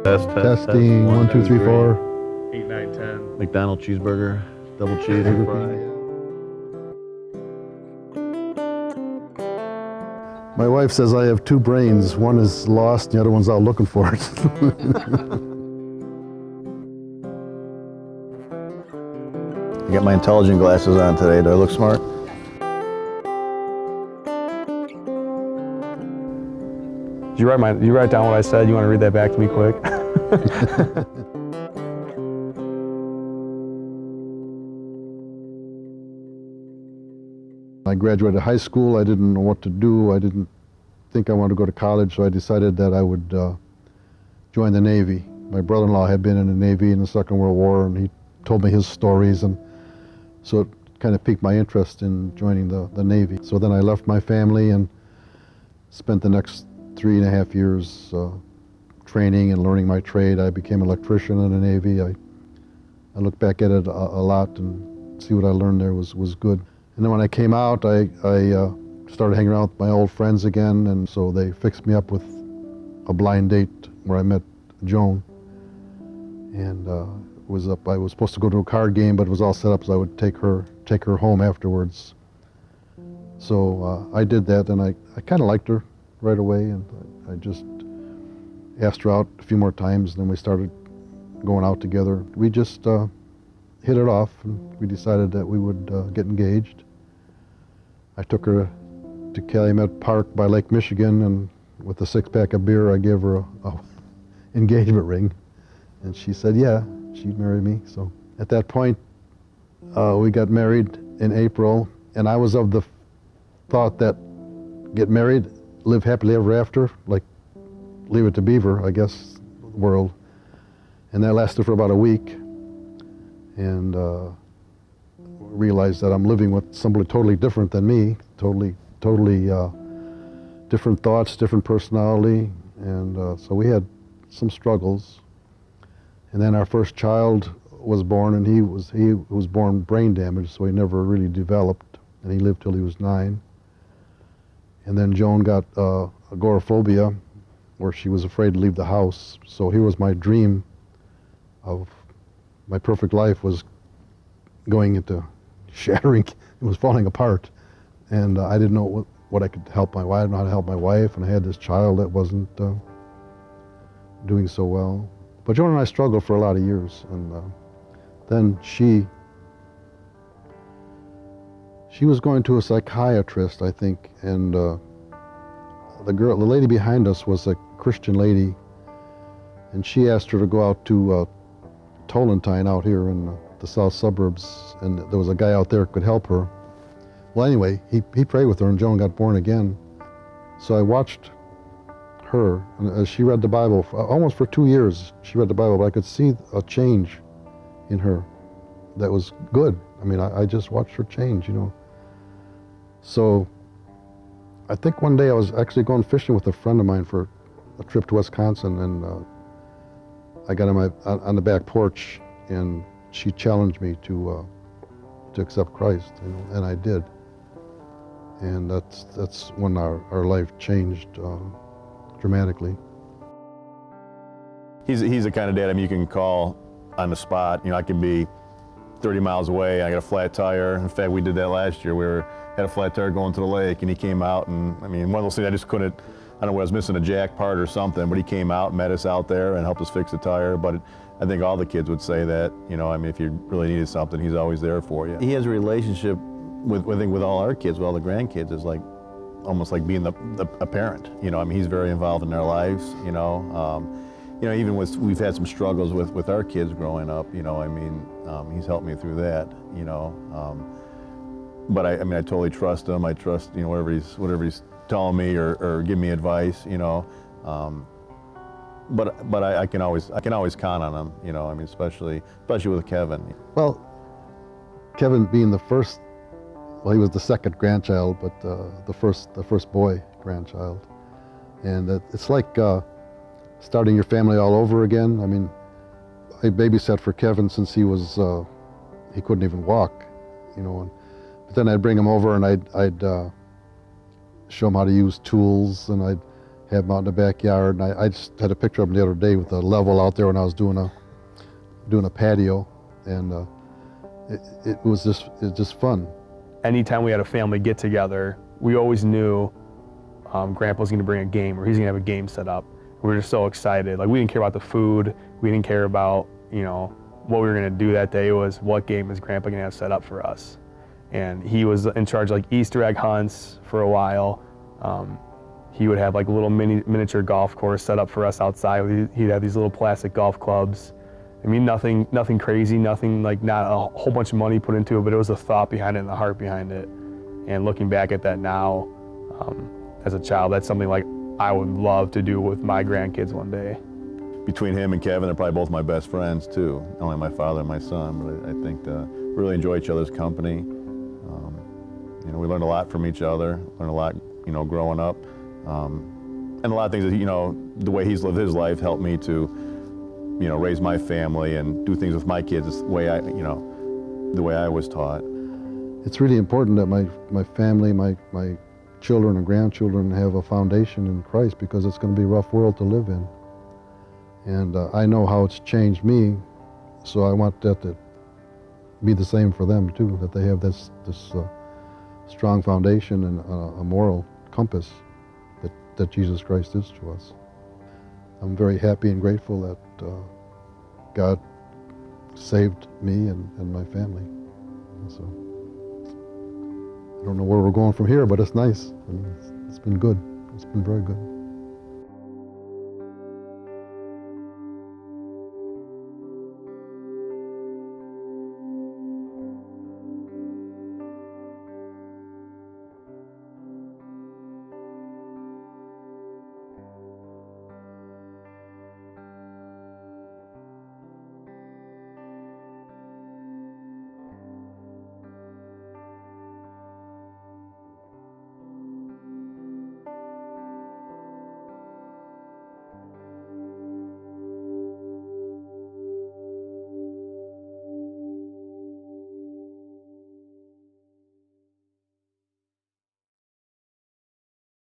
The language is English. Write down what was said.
Testing, 1, 2, 3, 4. 8, 9, 10. McDonald's cheeseburger, double cheese and fry. My wife says I have two brains. One is lost, the other one's out looking for it. I got my intelligent glasses on today. Do I look smart? Did you write down what I said? You want to read that back to me quick? I graduated high school. I didn't know what to do. I didn't think I wanted to go to college, so I decided that I would join the Navy. My brother-in-law had been in the Navy in the Second World War, and he told me his stories, and so it kind of piqued my interest in joining the Navy. So then I left my family and spent the next 3.5 years training and learning my trade. I became an electrician in the Navy. I look back at it a lot and see what I learned there was good. And then when I came out, I started hanging around with my old friends again, and so they fixed me up with a blind date where I met Joan. And I was supposed to go to a card game, but it was all set up so I would take her home afterwards. So I did that, and I kind of liked her right away, and I just asked her out a few more times, and then we started going out together. We just hit it off, and we decided that we would get engaged. I took her to Calumet Park by Lake Michigan, and with a 6-pack of beer, I gave her a engagement ring, and she said, yeah, she'd marry me. So at that point, we got married in April, and I was of the thought that get married, live happily ever after, like Leave It to Beaver, I guess, world. And that lasted for about a week. And realized that I'm living with somebody totally different than me, totally different thoughts, different personality, and so we had some struggles. And then our first child was born, and he was born brain damaged, so he never really developed, and he lived till he was 9. And then Joan got agoraphobia, where she was afraid to leave the house. So here was my dream of my perfect life was going into shattering. It was falling apart, and I didn't know what I could help my wife. I didn't know how to help my wife, and I had this child that wasn't doing so well. But Joan and I struggled for a lot of years, and then she was going to a psychiatrist, I think, and the lady behind us was a Christian lady, and she asked her to go out to Tolentine out here in the south suburbs, and there was a guy out there who could help her. Well, anyway, he prayed with her, and Joan got born again. So I watched her, and as she read the Bible, almost for 2 years, she read the Bible, but I could see a change in her that was good. I mean, I just watched her change, you know. So I think one day I was actually going fishing with a friend of mine for a trip to Wisconsin, and I got on the back porch, and she challenged me to accept Christ, you know, and I did. And that's when our life changed dramatically. He's the kind of dad, I mean, you can call on the spot. You know, I can be 30 miles away, I got a flat tire. In fact, we did that last year. We had a flat tire going to the lake, and he came out, and I mean, one of those things I just couldn't, I don't know, I was missing a jack part or something, but he came out and met us out there and helped us fix the tire. But I think all the kids would say that, you know, I mean, if you really needed something, he's always there for you. He has a relationship with, I think, with all our kids, with all the grandkids, is like, almost like being a parent. You know, I mean, he's very involved in their lives, you know. You know, even we've had some struggles with our kids growing up, you know, I mean, he's helped me through that, you know. But I mean, I totally trust him. I trust, you know, whatever he's telling me or giving me advice, you know. But I can always count on him, you know. I mean, especially with Kevin. Well, Kevin being the first, well, he was the second grandchild, but the first boy grandchild, and it's like starting your family all over again. I mean, I babysat for Kevin since he was he couldn't even walk, you know. But then I'd bring him over, and I'd show him how to use tools, and I'd have them out in the backyard. And I just had a picture of them the other day with a level out there when I was doing a patio, and it was just fun. Anytime we had a family get together, we always knew Grandpa's going to bring a game, or he's going to have a game set up. We were just so excited. Like, we didn't care about the food. We didn't care about, you know, what we were going to do that day. It was, what game is Grandpa going to have set up for us? And he was in charge of like Easter egg hunts for a while. He would have like a little miniature golf course set up for us outside. He'd have these little plastic golf clubs. I mean, nothing crazy, nothing like, not a whole bunch of money put into it, but it was the thought behind it and the heart behind it. And looking back at that now, as a child, that's something like I would love to do with my grandkids one day. Between him and Kevin, they're probably both my best friends too. Not only my father and my son, but I think we really enjoy each other's company. You know, we learned a lot from each other, learned a lot, you know, growing up. And a lot of things that, you know, the way he's lived his life helped me to, you know, raise my family and do things with my kids the way the way I was taught. It's really important that my family, my children and grandchildren have a foundation in Christ, because it's going to be a rough world to live in. And I know how it's changed me, so I want that to be the same for them too, that they have this strong foundation and a moral compass that Jesus Christ is to us. I'm very happy and grateful that God saved me and my family. And so I don't know where we're going from here, but it's nice. I mean, it's been good. It's been very good.